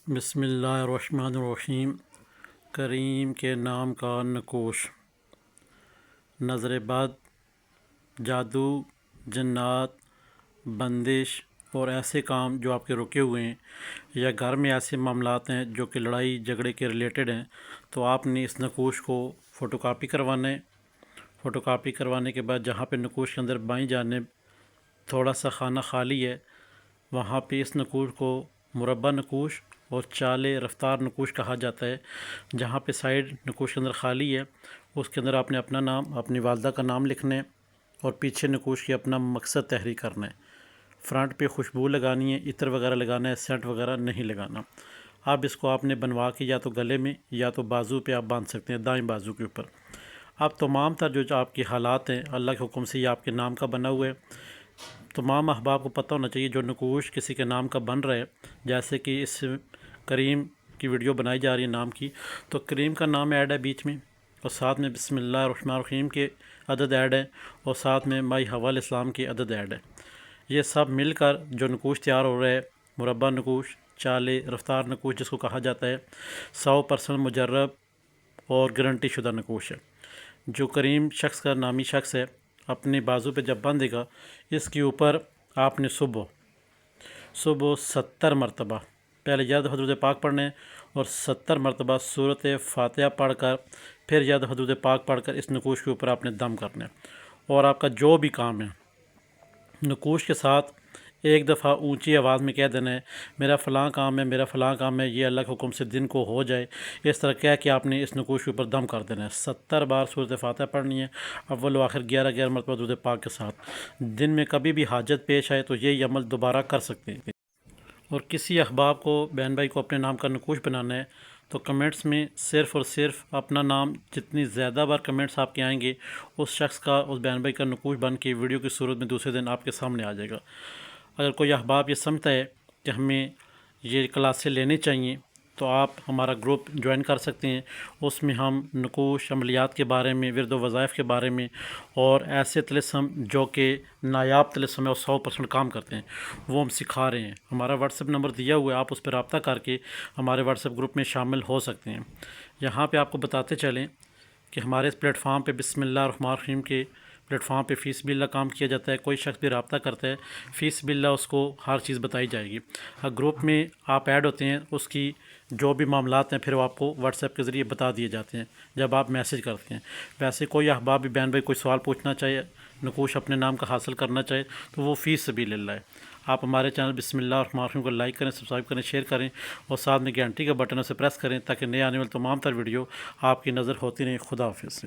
بسم اللہ الرحمن الرحیم۔ کریم کے نام کا نقوش۔ نظر بد، جادو، جنات، بندش اور ایسے کام جو آپ کے رکے ہوئے ہیں یا گھر میں ایسے معاملات ہیں جو کہ لڑائی جھگڑے کے ریلیٹڈ ہیں، تو آپ نے اس نقوش کو فوٹو کاپی کروانا ہے۔ فوٹو کاپی کروانے کے بعد جہاں پہ نقوش کے اندر بائیں جانب تھوڑا سا خانہ خالی ہے، وہاں پہ اس نقوش کو مربع نقوش اور چال رفتار نقوش کہا جاتا ہے۔ جہاں پہ سائیڈ نقوش کے اندر خالی ہے، اس کے اندر آپ نے اپنا نام، اپنی والدہ کا نام لکھنا ہے اور پیچھے نقوش کی اپنا مقصد تحریر کرنا ہے۔ فرنٹ پہ خوشبو لگانی ہے، عطر وغیرہ لگانا ہے، سینٹ وغیرہ نہیں لگانا۔ اب اس کو آپ نے بنوا کے یا تو گلے میں یا تو بازو پہ آپ باندھ سکتے ہیں، دائیں بازو کے اوپر۔ اب تمام تر جو آپ کی حالات ہیں، اللہ کے حکم سے یہ آپ کے نام کا بنا ہوا ہے۔ تمام احباب کو پتہ ہونا چاہیے جو نقوش کسی کے نام کا بن رہا ہے، جیسے کہ اس کریم کی ویڈیو بنائی جا رہی ہے نام کی، تو کریم کا نام ایڈ ہے بیچ میں، اور ساتھ میں بسم اللہ الرحمن الرحیم کے عدد ایڈ ہے، اور ساتھ میں مائی حوا علیہ السلام کے عدد ایڈ ہے۔ یہ سب مل کر جو نقوش تیار ہو رہا ہے، مربع نقوش، چال رفتار نقوش جس کو کہا جاتا ہے، 100% مجرب اور گارنٹی شدہ نقوش ہے۔ جو کریم شخص کا نامی شخص ہے، اپنے بازو پہ جب باندھے گا، اس کے اوپر آپ نے صبح 70 مرتبہ پہلے یاد حضرت پاک پڑھنے اور 70 مرتبہ سورۃ فاتحہ پڑھ کر پھر یاد حضرت پاک پڑھ کر اس نقوش کے اوپر آپ نے دم کرنا ہے۔ اور آپ کا جو بھی کام ہے، نقوش کے ساتھ ایک دفعہ اونچی آواز میں کہہ دینا ہے، میرا فلاں کام ہے، میرا فلاں کام ہے، یہ اللہ کے حکم سے دن کو ہو جائے۔ اس طرح کہہ کے آپ نے اس نقوش کے اوپر دم کر دینا ہے۔ 70 بار سورۃ فاتحہ پڑھنی ہے، اول و آخر 11 مرتبہ درود پاک کے ساتھ۔ دن میں کبھی بھی حاجت پیش آئے تو یہ عمل دوبارہ کر سکتے ہیں۔ اور کسی احباب کو، بہن بھائی کو اپنے نام کا نقوش بنانا ہے تو کمنٹس میں صرف اور صرف اپنا نام، جتنی زیادہ بار کمنٹس آپ کے آئیں گے، اس شخص کا، اس بہن بھائی کا نقوش بن کے ویڈیو کی صورت میں دوسرے دن آپ کے سامنے آ جائے گا۔ اگر کوئی احباب یہ سمجھتا ہے کہ ہمیں یہ کلاسیں لینی چاہیے تو آپ ہمارا گروپ جوائن کر سکتے ہیں۔ اس میں ہم نقوش، عملیات کے بارے میں، ورد و وظائف کے بارے میں، اور ایسے طلسم جو کہ نایاب طلسم ہے اور 100% کام کرتے ہیں، وہ ہم سکھا رہے ہیں۔ ہمارا واٹس ایپ نمبر دیا ہوا ہے، آپ اس پہ رابطہ کر کے ہمارے واٹس ایپ گروپ میں شامل ہو سکتے ہیں۔ یہاں پہ آپ کو بتاتے چلیں کہ ہمارے اس پلیٹ فارم پہ بسم اللہ الرحمن الرحیم کے پلیٹ فارم پہ فی سبیل اللہ کام کیا جاتا ہے۔ کوئی شخص بھی رابطہ کرتا ہے، فی سبیل اللہ اس کو ہر چیز بتائی جائے گی۔ گروپ میں آپ ایڈ ہوتے ہیں، اس کی جو بھی معاملات ہیں پھر وہ آپ کو واٹس ایپ کے ذریعے بتا دیے جاتے ہیں جب آپ میسج کرتے ہیں۔ ویسے کوئی احباب بھی، بہن بھائی کوئی سوال پوچھنا چاہے، نقوش اپنے نام کا حاصل کرنا چاہے تو وہ فی سبیل اللہ ہے۔ آپ ہمارے چینل بسم اللہ الرحمن الرحیم کو لائک کریں، سبسکرائب کریں، شیئر کریں، اور ساتھ میں گھنٹی کا بٹن اسے پریس کریں تاکہ نئے آنے والے تمام تر ویڈیو آپ کی نظر ہوتی رہیں۔ خدا حافظ۔